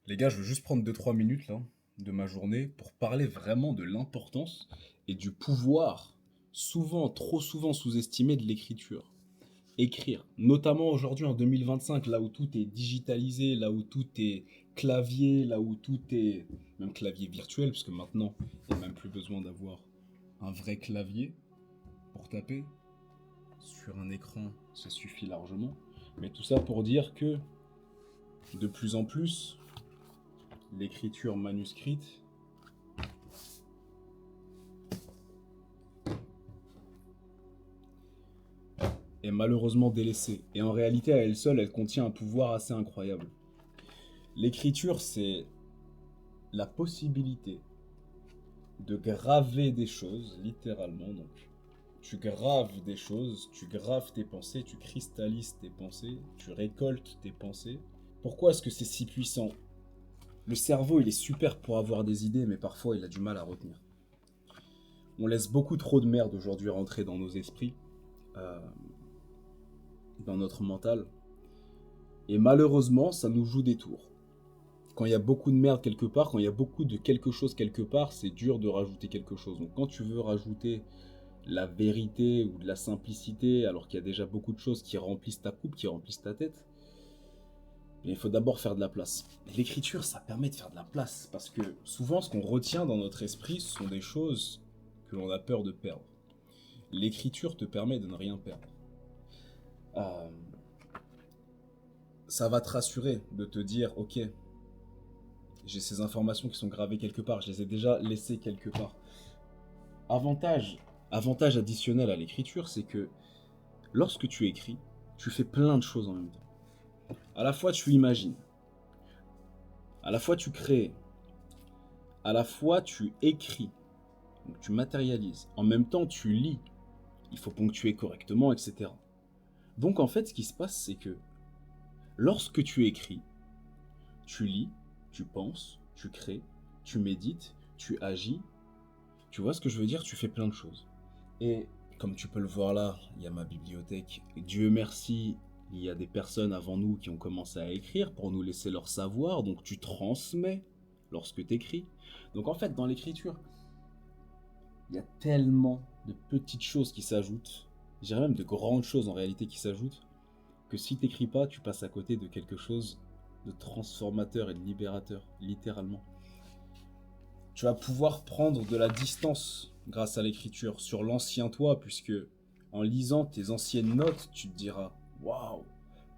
Les gars, je veux juste prendre 2 3 minutes là, de ma journée pour parler vraiment de l'importance et du pouvoir, souvent, trop souvent sous-estimé de l'écriture. Écrire, notamment aujourd'hui en 2025, là où tout est digitalisé, là où tout est clavier, là où tout est même clavier virtuel, parce que maintenant, il n'y a même plus besoin d'avoir un vrai clavier pour taper. Sur un écran, ça suffit largement. Mais tout ça pour dire que de plus en plus, l'écriture manuscrite est malheureusement délaissée. Et en réalité, à elle seule, elle contient un pouvoir assez incroyable. L'écriture, c'est la possibilité de graver des choses, littéralement. Donc, tu graves des choses, tu graves tes pensées, tu cristallises tes pensées, tu récoltes tes pensées. Pourquoi est-ce que c'est si puissant? Le cerveau, il est super pour avoir des idées, mais parfois, il a du mal à retenir. On laisse beaucoup trop de merde aujourd'hui rentrer dans nos esprits, euh, dans notre mental. Et malheureusement, ça nous joue des tours. Quand il y a beaucoup de merde quelque part, quand il y a beaucoup de quelque chose quelque part, c'est dur de rajouter quelque chose. Donc quand tu veux rajouter la vérité ou de la simplicité, alors qu'il y a déjà beaucoup de choses qui remplissent ta coupe, qui remplissent ta tête, il faut d'abord faire de la place. Et l'écriture, ça permet de faire de la place, parce que souvent ce qu'on retient dans notre esprit, ce sont des choses que l'on a peur de perdre. L'écriture te permet de ne rien perdre. Euh, Ça va te rassurer de te dire, ok, j'ai ces informations qui sont gravées quelque part, je les ai déjà laissées quelque part. Avantage, avantage additionnel à l'écriture, c'est que lorsque tu écris, tu fais plein de choses en même temps. À la fois tu imagines, à la fois tu crées, à la fois tu écris, donc tu matérialises. En même temps tu lis, il faut ponctuer correctement, etc. Donc en fait ce qui se passe c'est que lorsque tu écris, tu lis, tu penses, tu crées, tu médites, tu agis. Tu vois ce que je veux dire? Tu fais plein de choses. Et comme tu peux le voir là, il y a ma bibliothèque. Dieu merci, il y a des personnes avant nous qui ont commencé à écrire pour nous laisser leur savoir. Donc tu transmets lorsque tu écris. Donc en fait, dans l'écriture, il y a tellement de petites choses qui s'ajoutent. Je dirais même de grandes choses en réalité qui s'ajoutent. Que si t'écris pas, tu passes à côté de quelque chose de transformateur et de libérateur, littéralement. Tu vas pouvoir prendre de la distance grâce à l'écriture sur l'ancien toi, puisque en lisant tes anciennes notes, tu te diras waouh,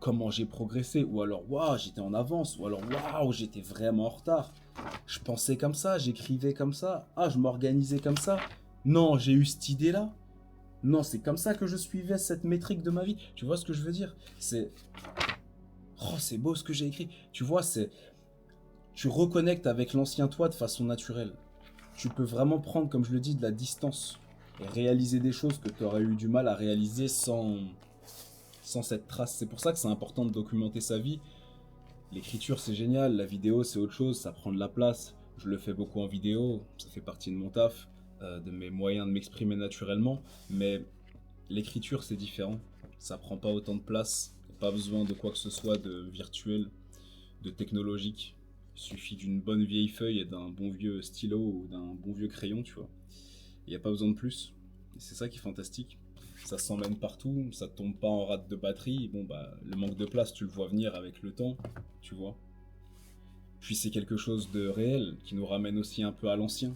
comment j'ai progressé, ou alors waouh, j'étais en avance, ou alors waouh, j'étais vraiment en retard. Je pensais comme ça, j'écrivais comme ça, ah, je m'organisais comme ça. Non, j'ai eu cette idée-là. Non, c'est comme ça que je suivais cette métrique de ma vie. Tu vois ce que je veux dire? C'est oh, c'est beau ce que j'ai écrit. Tu vois, c'est tu reconnectes avec l'ancien toi de façon naturelle. Tu peux vraiment prendre, comme je le dis, de la distance et réaliser des choses que tu aurais eu du mal à réaliser sans cette trace. C'est pour ça que c'est important de documenter sa vie. L'écriture, c'est génial, la vidéo, c'est autre chose, ça prend de la place. Je le fais beaucoup en vidéo, ça fait partie de mon taf, de mes moyens de m'exprimer naturellement. Mais l'écriture, c'est différent. Ça prend pas autant de place, pas besoin de quoi que ce soit de virtuel, de technologique. Il suffit d'une bonne vieille feuille et d'un bon vieux stylo ou d'un bon vieux crayon, tu vois. Il n'y a pas besoin de plus. Et c'est ça qui est fantastique. Ça s'emmène partout, ça tombe pas en rate de batterie. Bon, bah, le manque de place, tu le vois venir avec le temps, tu vois. Puis c'est quelque chose de réel qui nous ramène aussi un peu à l'ancien,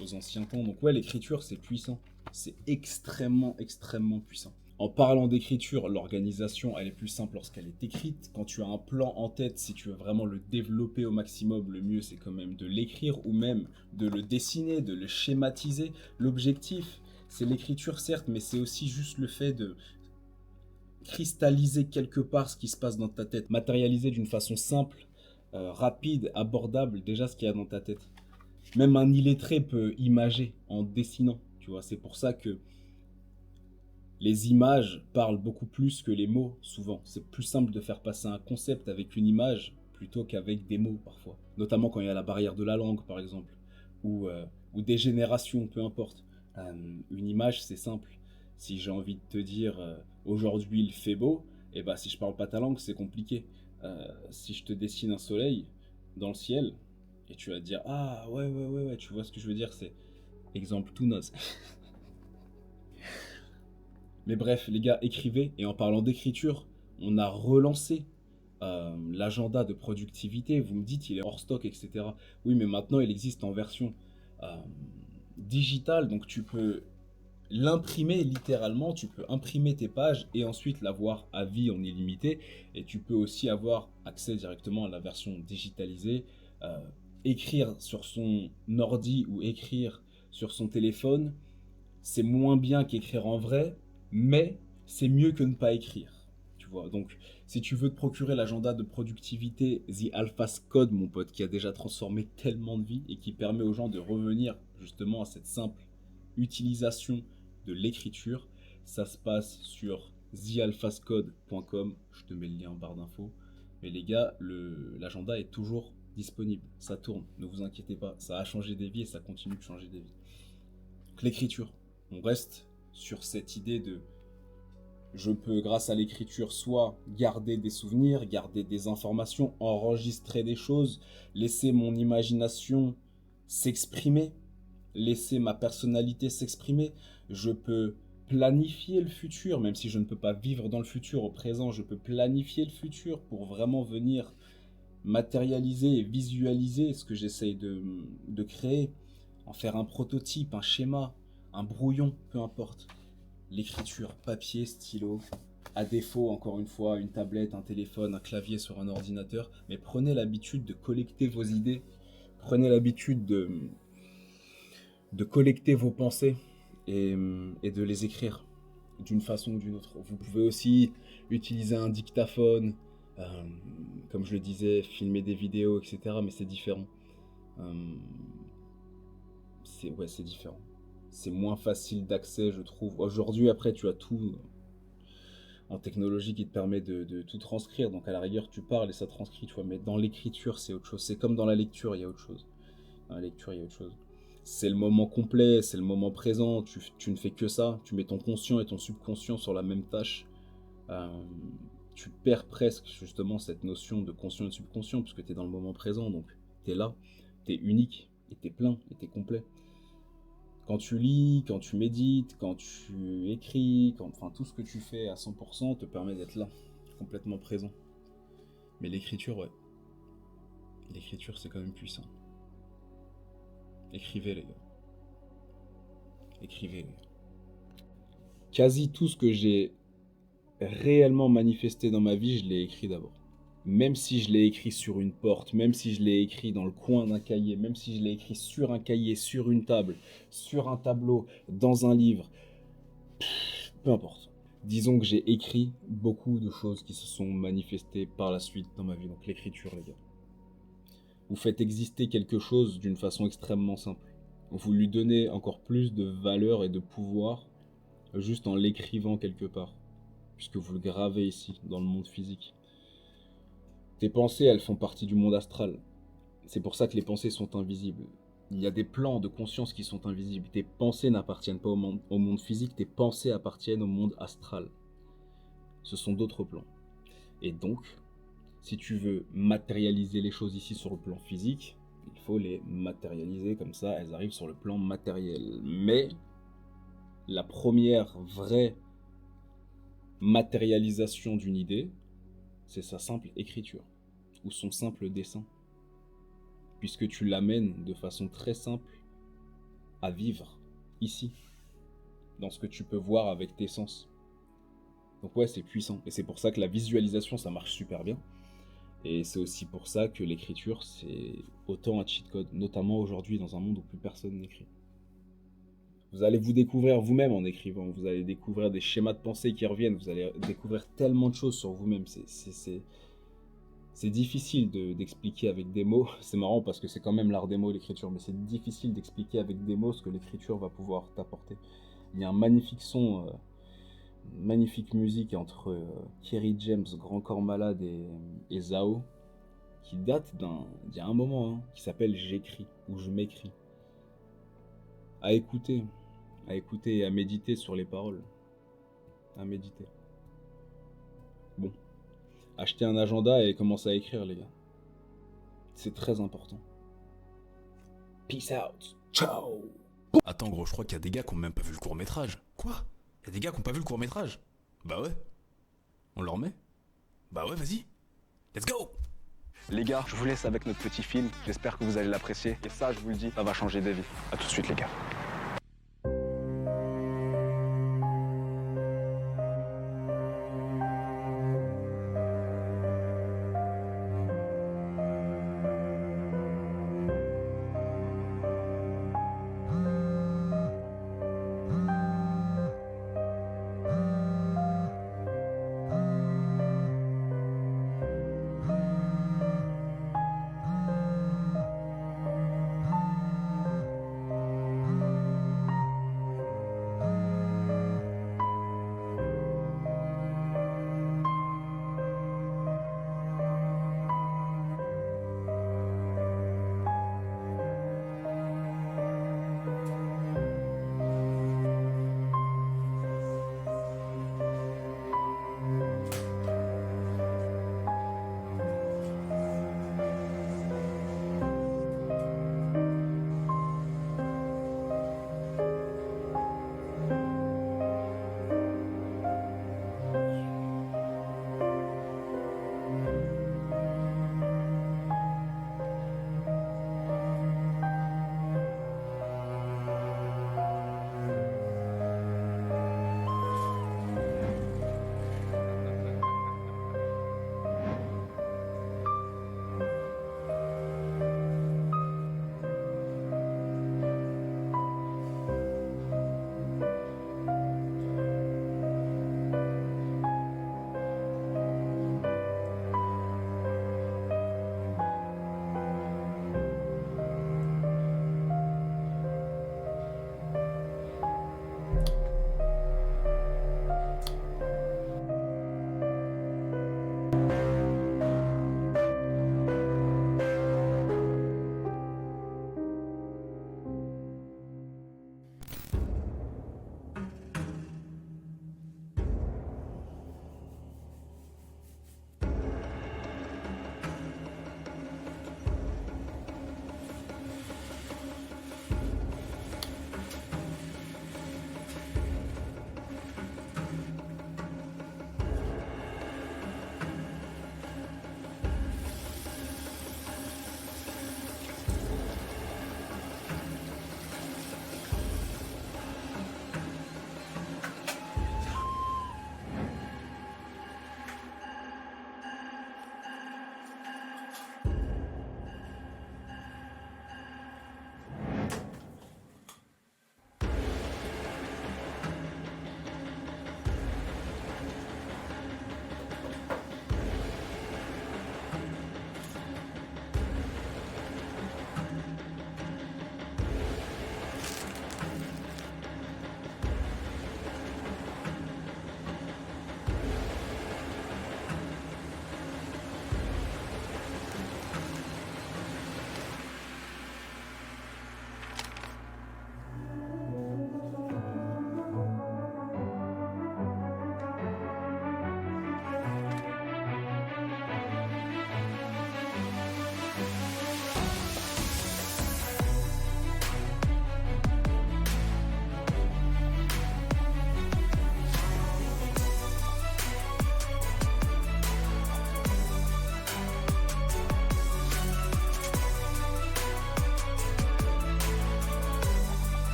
aux anciens temps. Donc, ouais, l'écriture, c'est puissant. C'est extrêmement, extrêmement puissant. En parlant d'écriture, l'organisation, elle est plus simple lorsqu'elle est écrite. Quand tu as un plan en tête, si tu veux vraiment le développer au maximum, le mieux c'est quand même de l'écrire ou même de le dessiner, de le schématiser. L'objectif, c'est l'écriture certes, mais c'est aussi juste le fait de cristalliser quelque part ce qui se passe dans ta tête, matérialiser d'une façon simple, rapide, abordable déjà ce qu'il y a dans ta tête. Même un illettré peut imager en dessinant, tu vois. C'est pour ça que les images parlent beaucoup plus que les mots, souvent. C'est plus simple de faire passer un concept avec une image plutôt qu'avec des mots, parfois. Notamment quand il y a la barrière de la langue, par exemple, ou des générations, peu importe. Une image, c'est simple. Si j'ai envie de te dire aujourd'hui il fait beau, et bah si je parle pas ta langue, c'est compliqué. Si je te dessine un soleil, dans le ciel, et tu vas te dire, ah ouais, tu vois ce que je veux dire, c'est exemple tout naze. Mais bref, les gars, écrivez, et en parlant d'écriture, on a relancé l'agenda de productivité. Vous me dites, il est hors stock, etc. Oui, mais maintenant, il existe en version euh, digitale, donc tu peux l'imprimer littéralement, tu peux imprimer tes pages et ensuite l'avoir à vie en illimité, et tu peux aussi avoir accès directement à la version digitalisée, euh, écrire sur son ordi ou écrire sur son téléphone, c'est moins bien qu'écrire en vrai, mais c'est mieux que ne pas écrire. Tu vois, donc si tu veux te procurer l'agenda de productivité The Alphas Code, mon pote, qui a déjà transformé tellement de vies et qui permet aux gens de revenir justement à cette simple utilisation de l'écriture, ça se passe sur thealphascode.com. Je te mets le lien en barre d'infos. Mais les gars, l'agenda est toujours disponible. Ça tourne, ne vous inquiétez pas. Ça a changé des vies et ça continue de changer des vies. Donc l'écriture, on reste sur cette idée de je peux, grâce à l'écriture, soit garder des souvenirs, garder des informations, enregistrer des choses, laisser mon imagination s'exprimer, laisser ma personnalité s'exprimer. Je peux planifier le futur, même si je ne peux pas vivre dans le futur au présent, je peux planifier le futur pour vraiment venir matérialiser et visualiser ce que j'essaye de créer, en faire un prototype, un schéma, un brouillon, peu importe. L'écriture, papier, stylo, à défaut, encore une fois, une tablette, un téléphone, un clavier sur un ordinateur, mais prenez l'habitude de collecter vos idées, prenez l'habitude de collecter vos pensées et de les écrire d'une façon ou d'une autre. Vous pouvez aussi utiliser un dictaphone, euh, comme je le disais, filmer des vidéos, etc. Mais c'est différent. Euh, c'est différent. C'est moins facile d'accès, je trouve. Aujourd'hui, après, tu as tout en technologie qui te permet de tout transcrire. Donc à la rigueur, tu parles et ça transcrit, tu vois. Mais dans l'écriture, c'est autre chose. C'est comme dans la lecture, il y a autre chose. Dans la lecture, il y a autre chose. C'est le moment complet, c'est le moment présent. Tu ne fais que ça. Tu mets ton conscient et ton subconscient sur la même tâche. Euh, Tu perds presque justement cette notion de conscient et de subconscient puisque tu es dans le moment présent. Donc tu es là, tu es unique et tu es plein et tu es complet. Quand tu lis, quand tu médites, quand tu écris, enfin tout ce que tu fais à 100% te permet d'être là, complètement présent. Mais l'écriture, ouais. L'écriture, c'est quand même puissant. Écrivez, les gars. Écrivez, les gars. Quasi tout ce que j'ai réellement manifesté dans ma vie, je l'ai écrit d'abord. Même si je l'ai écrit sur une porte, même si je l'ai écrit dans le coin d'un cahier, même si je l'ai écrit sur un cahier, sur une table, sur un tableau, dans un livre, peu importe. Disons que j'ai écrit beaucoup de choses qui se sont manifestées par la suite dans ma vie. Donc l'écriture, les gars. Vous faites exister quelque chose d'une façon extrêmement simple. Vous lui donnez encore plus de valeur et de pouvoir juste en l'écrivant quelque part. Puisque vous le gravez ici, dans le monde physique. Tes pensées, elles font partie du monde astral. C'est pour ça que les pensées sont invisibles. Il y a des plans de conscience qui sont invisibles. Tes pensées n'appartiennent pas au monde physique, tes pensées appartiennent au monde astral. Ce sont d'autres plans. Et donc, si tu veux matérialiser les choses ici sur le plan physique, il faut les matérialiser comme ça, elles arrivent sur le plan matériel. Mais la première vraie matérialisation d'une idée, c'est sa simple écriture ou son simple dessin. Puisque tu l'amènes de façon très simple à vivre ici, dans ce que tu peux voir avec tes sens. Donc ouais, c'est puissant. Et c'est pour ça que la visualisation, ça marche super bien. Et c'est aussi pour ça que l'écriture, c'est autant un cheat code, notamment aujourd'hui dans un monde où plus personne n'écrit. Vous allez vous découvrir vous-même en écrivant, vous allez découvrir des schémas de pensée qui reviennent, vous allez découvrir tellement de choses sur vous-même. C'est difficile d'expliquer avec des mots. C'est marrant parce que c'est quand même l'art des mots, l'écriture, mais c'est difficile d'expliquer avec des mots ce que l'écriture va pouvoir t'apporter. Il y a un magnifique son, magnifique musique entre Kerry James, Grand Corps Malade et Zao, qui date d'il y a un moment, hein, qui s'appelle J'écris, ou Je m'écris. À écouter et à méditer sur les paroles. À méditer. Bon, achetez un agenda et commencez à écrire, les gars. C'est très important. Peace out. Ciao. Attends gros, je crois qu'il y a des gars qui ont même pas vu le court-métrage. Quoi? Il y a des gars qui ont pas vu le court-métrage? Bah ouais. On le remet? Bah ouais, vas-y. Let's go! Les gars, je vous laisse avec notre petit film. J'espère que vous allez l'apprécier. Et ça, je vous le dis, ça va changer des vies. À tout de suite, les gars.